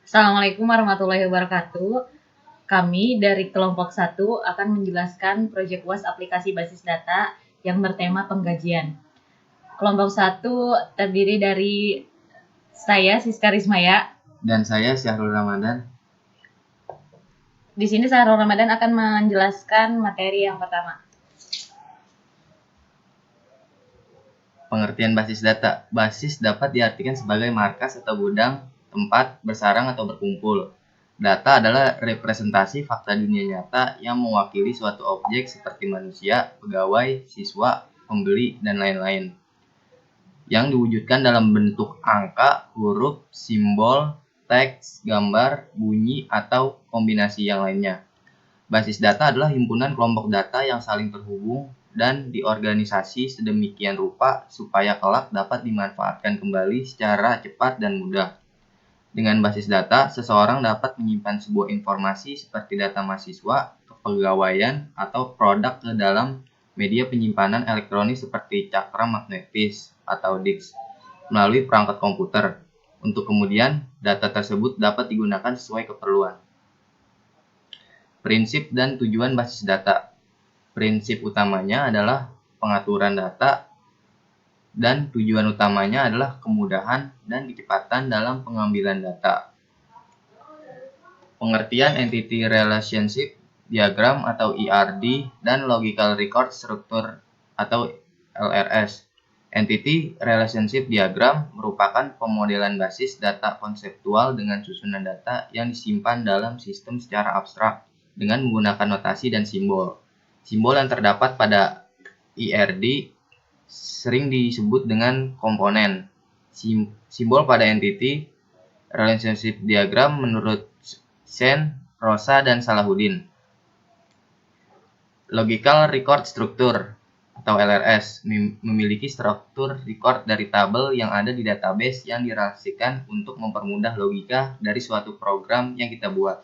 Assalamualaikum warahmatullahi wabarakatuh. Kami dari kelompok 1 akan menjelaskan proyek UAS aplikasi basis data yang bertema penggajian. Kelompok 1 terdiri dari saya, Siska Rismaya. Dan saya Syahrul Ramadan. Di sini Syahrul Ramadan akan menjelaskan materi yang pertama. Pengertian basis data. Basis dapat diartikan sebagai markas atau gudang, tempat bersarang atau berkumpul. Data adalah representasi fakta dunia nyata yang mewakili suatu objek seperti manusia, pegawai, siswa, pembeli, dan lain-lain. Yang diwujudkan dalam bentuk angka, huruf, simbol, teks, gambar, bunyi, atau kombinasi yang lainnya. Basis data adalah himpunan kelompok data yang saling terhubung dan diorganisasi sedemikian rupa supaya kelak dapat dimanfaatkan kembali secara cepat dan mudah. Dengan basis data, seseorang dapat menyimpan sebuah informasi seperti data mahasiswa, kepegawaian, atau produk ke dalam media penyimpanan elektronik seperti cakram magnetis atau disk melalui perangkat komputer. Untuk kemudian, data tersebut dapat digunakan sesuai keperluan. Prinsip dan tujuan basis data. Prinsip utamanya adalah pengaturan data dan tujuan utamanya adalah kemudahan dan kecepatan dalam pengambilan data. Pengertian Entity Relationship Diagram atau ERD dan Logical Record Structure atau LRS. Entity Relationship Diagram merupakan pemodelan basis data konseptual dengan susunan data yang disimpan dalam sistem secara abstrak dengan menggunakan notasi dan simbol. Simbol yang terdapat pada ERD sering disebut dengan komponen. Simbol pada Entity Relationship Diagram menurut Sen, Rosa, dan Salahuddin. Logical Record Structure atau LRS memiliki struktur record dari tabel yang ada di database yang direlasikan untuk mempermudah logika dari suatu program yang kita buat.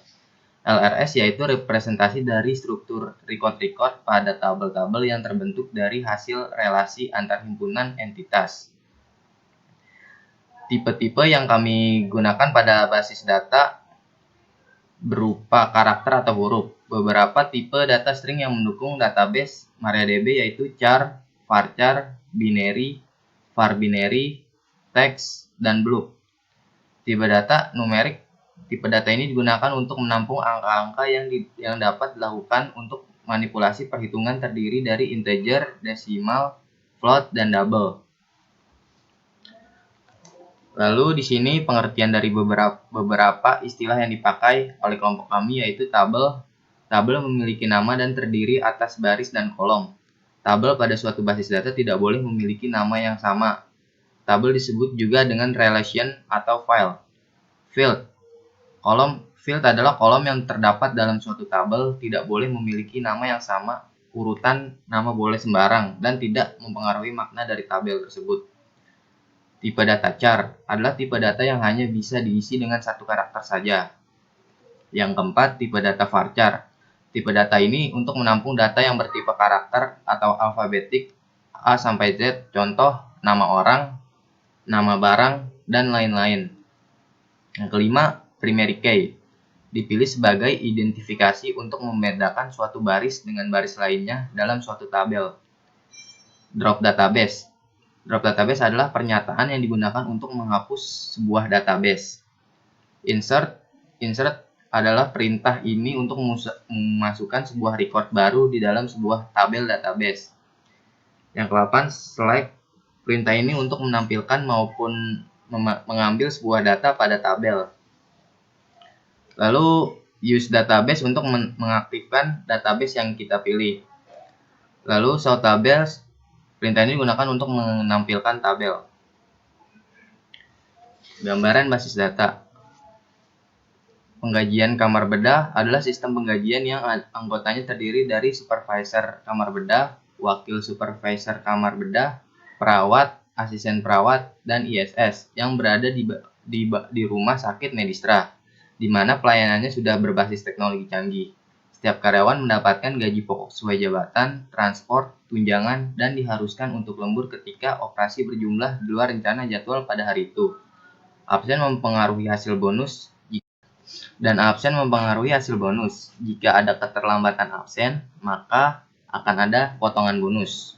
LRS yaitu representasi dari struktur record pada tabel-tabel yang terbentuk dari hasil relasi antar himpunan entitas. Tipe-tipe yang kami gunakan pada basis data berupa karakter atau huruf. Beberapa tipe data string yang mendukung database MariaDB yaitu char, varchar, binary, var-binary, text, dan blob. Tipe data numerik. Tipe data ini digunakan untuk menampung angka-angka yang dapat dilakukan untuk manipulasi perhitungan terdiri dari integer, desimal, float, dan double. Lalu di sini pengertian dari beberapa istilah yang dipakai oleh kelompok kami yaitu tabel. Tabel memiliki nama dan terdiri atas baris dan kolom. Tabel pada suatu basis data tidak boleh memiliki nama yang sama. Tabel disebut juga dengan relation atau file. Field. Field adalah kolom yang terdapat dalam suatu tabel, tidak boleh memiliki nama yang sama, urutan nama boleh sembarang, dan tidak mempengaruhi makna dari tabel tersebut. Tipe data char adalah tipe data yang hanya bisa diisi dengan satu karakter saja. Yang keempat, tipe data varchar. Tipe data ini untuk menampung data yang bertipe karakter atau alfabetik A sampai Z, contoh nama orang, nama barang, dan lain-lain. Yang kelima, primary key. Dipilih sebagai identifikasi untuk membedakan suatu baris dengan baris lainnya dalam suatu tabel. Drop database. Drop database adalah pernyataan yang digunakan untuk menghapus sebuah database. Insert adalah perintah ini untuk memasukkan sebuah record baru di dalam sebuah tabel database. Yang ke-8, select. Perintah ini untuk menampilkan maupun mengambil sebuah data pada tabel. Lalu use database untuk mengaktifkan database yang kita pilih. Lalu show tables. Perintah ini digunakan untuk menampilkan tabel. Gambaran basis data. Penggajian kamar bedah adalah sistem penggajian yang anggotanya terdiri dari supervisor kamar bedah, wakil supervisor kamar bedah, perawat, asisten perawat, dan ISS yang berada di rumah sakit Medistra, di mana pelayanannya sudah berbasis teknologi canggih. Setiap karyawan mendapatkan gaji pokok sesuai jabatan, transport, tunjangan, dan diharuskan untuk lembur ketika operasi berjumlah di luar rencana jadwal pada hari itu. Absen mempengaruhi hasil bonus Dan absen mempengaruhi hasil bonus. Jika ada keterlambatan absen, maka akan ada potongan bonus.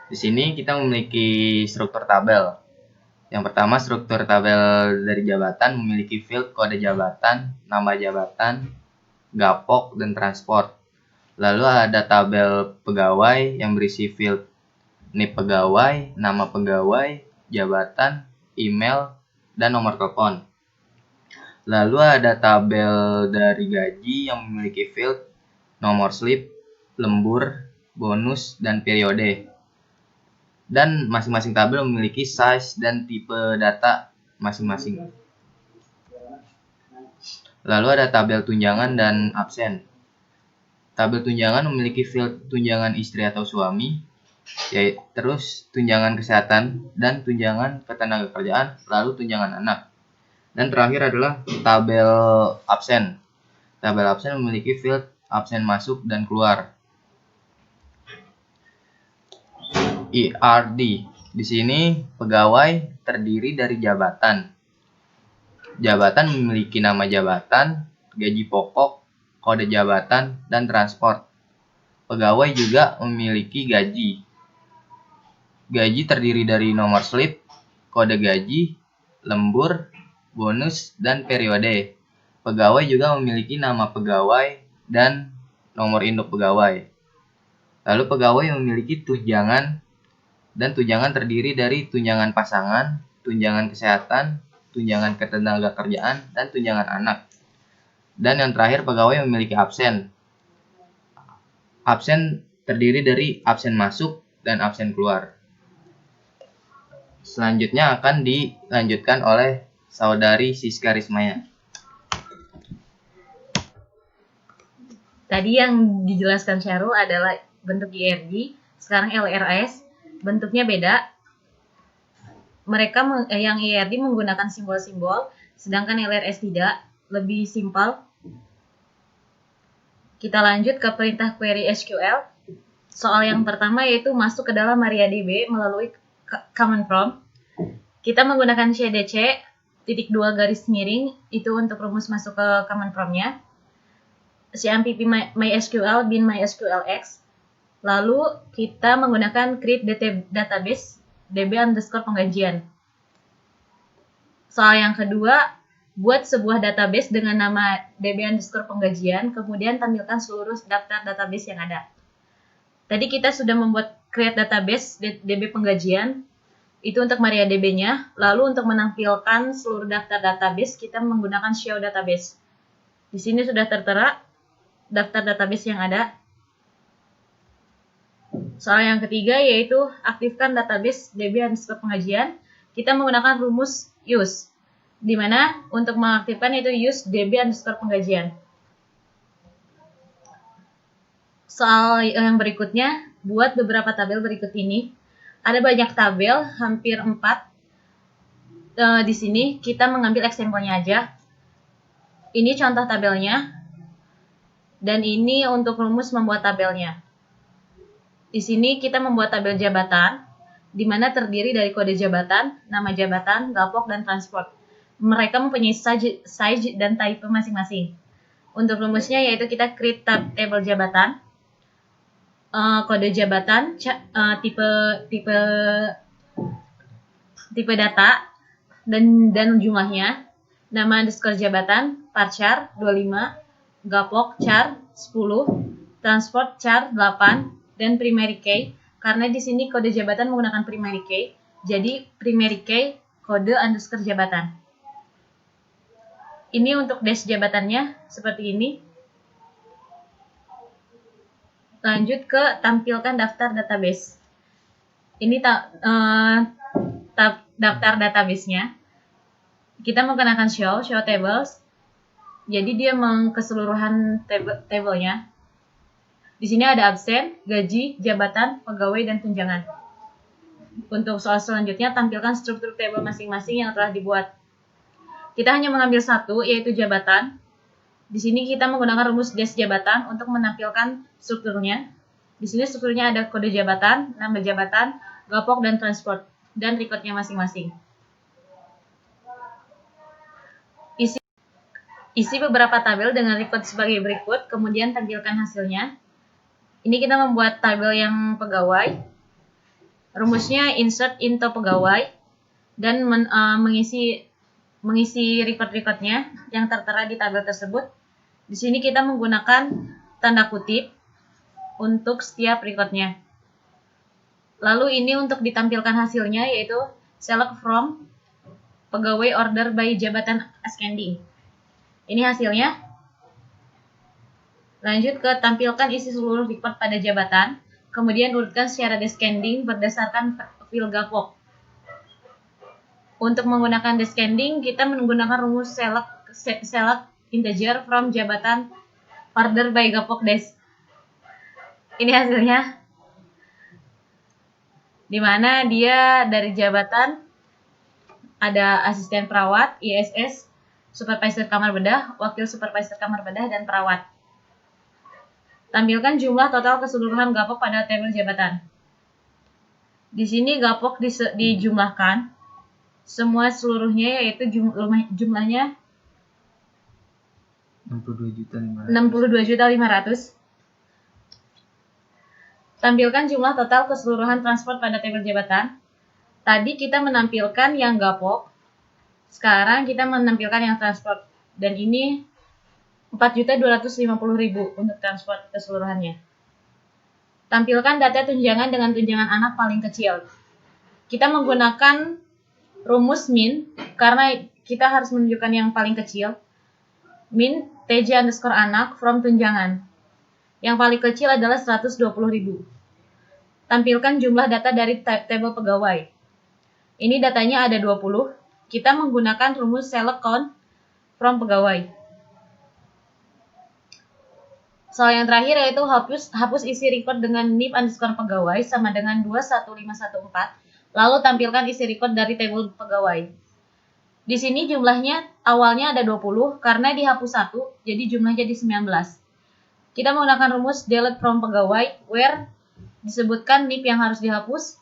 Di sini kita memiliki struktur tabel. Yang pertama, struktur tabel dari jabatan memiliki field kode jabatan, nama jabatan, gapok, dan transport. Lalu ada tabel pegawai yang berisi field NIP pegawai, nama pegawai, jabatan, email, dan nomor telepon. Lalu ada tabel dari gaji yang memiliki field nomor slip, lembur, bonus, dan periode. Dan masing-masing tabel memiliki size dan tipe data masing-masing. Lalu ada tabel tunjangan dan absen. Tabel tunjangan memiliki field tunjangan istri atau suami, yaitu terus tunjangan kesehatan dan tunjangan ketenagakerjaan, lalu tunjangan anak. Dan terakhir adalah tabel absen. Tabel absen memiliki field absen masuk dan keluar. ERD. Di sini pegawai terdiri dari jabatan. Jabatan memiliki nama jabatan, gaji pokok, kode jabatan, dan transport. Pegawai juga memiliki gaji. Gaji terdiri dari nomor slip, kode gaji, lembur, bonus, dan periode. Pegawai juga memiliki nama pegawai dan nomor induk pegawai. Lalu pegawai memiliki tunjangan, dan tunjangan terdiri dari tunjangan pasangan, tunjangan kesehatan, tunjangan ketenagakerjaan, dan tunjangan anak. Dan yang terakhir, pegawai memiliki absen. Absen terdiri dari absen masuk dan absen keluar. Selanjutnya akan dilanjutkan oleh Saudari Siska Rismaya. Tadi yang dijelaskan Syarul adalah bentuk IRD, sekarang LRS. Bentuknya beda. Mereka yang IRD menggunakan simbol-simbol, sedangkan LRS tidak, lebih simpel. Kita lanjut ke perintah query SQL. Soal yang pertama yaitu masuk ke dalam MariaDB melalui command prompt. Kita menggunakan CDC *2 garis miring itu untuk rumus masuk ke command prompt-nya. CMPP MySQL bin MySQLX. Lalu kita menggunakan create database db_penggajian. Soal yang kedua, buat sebuah database dengan nama db_penggajian, kemudian tampilkan seluruh daftar database yang ada. Tadi kita sudah membuat create database db penggajian, itu untuk MariaDB-nya. Lalu untuk menampilkan seluruh daftar database, kita menggunakan show database. Di sini sudah tertera daftar database yang ada. Soal yang ketiga yaitu aktifkan database db_penggajian. Kita menggunakan rumus use, di mana untuk mengaktifkan itu use db_penggajian. Soal yang berikutnya, buat beberapa tabel berikut ini. Ada banyak tabel, hampir 4. Di sini kita mengambil eksempelnya aja. Ini contoh tabelnya, dan ini untuk rumus membuat tabelnya. Di sini kita membuat tabel jabatan, di mana terdiri dari kode jabatan, nama jabatan, gapok, dan transport. Mereka mempunyai size dan type masing-masing. Untuk rumusnya yaitu kita create table jabatan, kode jabatan, tipe data, dan jumlahnya, nama underscore jabatan, varchar 25, gapok char 10, transport char 8, dan primary key. Karena di sini kode jabatan menggunakan primary key, jadi primary key kode underscore jabatan. Ini untuk dash jabatannya seperti ini. Lanjut ke tampilkan daftar database. Ini daftar database-nya. Kita menggunakan show tables. Jadi dia keseluruhan tabelnya. Di sini ada absen, gaji, jabatan, pegawai, dan tunjangan. Untuk soal selanjutnya, tampilkan struktur tabel masing-masing yang telah dibuat. Kita hanya mengambil satu, yaitu jabatan. Di sini kita menggunakan rumus dash jabatan untuk menampilkan strukturnya. Di sini strukturnya ada kode jabatan, nama jabatan, gapok, dan transport, dan recordnya masing-masing. Isi, isi beberapa tabel dengan record sebagai berikut, kemudian tampilkan hasilnya. Ini kita membuat tabel yang pegawai. Rumusnya insert into pegawai dan mengisi record-recordnya yang tertera di tabel tersebut. Di sini kita menggunakan tanda kutip untuk setiap recordnya. Lalu ini untuk ditampilkan hasilnya, yaitu select from pegawai order by jabatan ascending. Ini hasilnya. Lanjut ke tampilkan isi seluruh record pada jabatan, kemudian urutkan secara descending berdasarkan fil Gapok. Untuk menggunakan descending, kita menggunakan rumus select integer from jabatan order by Gapok Des. Ini hasilnya, di mana dia dari jabatan ada asisten perawat, ISS, supervisor kamar bedah, wakil supervisor kamar bedah, dan perawat. Tampilkan jumlah total keseluruhan Gapok pada tabel jabatan. Di sini Gapok dijumlahkan semua seluruhnya, yaitu jumlahnya 62.500. Tampilkan jumlah total keseluruhan transport pada tabel jabatan. Tadi kita menampilkan yang Gapok, sekarang kita menampilkan yang transport, dan ini 4.250.000 untuk transport keseluruhannya. Tampilkan data tunjangan dengan tunjangan anak paling kecil. Kita menggunakan rumus min karena kita harus menunjukkan yang paling kecil. Min TJ underscore anak from tunjangan. Yang paling kecil adalah 120.000. Tampilkan jumlah data dari tabel pegawai. Ini datanya ada 20. Kita menggunakan rumus select count from pegawai. Soal yang terakhir yaitu hapus isi record dengan NIP underscore pegawai sama dengan 21514. Lalu tampilkan isi record dari tabel pegawai. Di sini jumlahnya awalnya ada 20 karena dihapus 1, jadi jumlahnya jadi 19. Kita menggunakan rumus delete from pegawai where disebutkan NIP yang harus dihapus,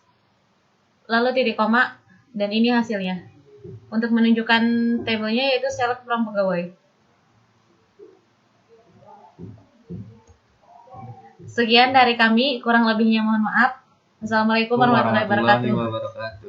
lalu titik koma, dan ini hasilnya. Untuk menunjukkan tabelnya yaitu select from pegawai. Sekian dari kami, kurang lebihnya mohon maaf. Assalamualaikum warahmatullahi wabarakatuh.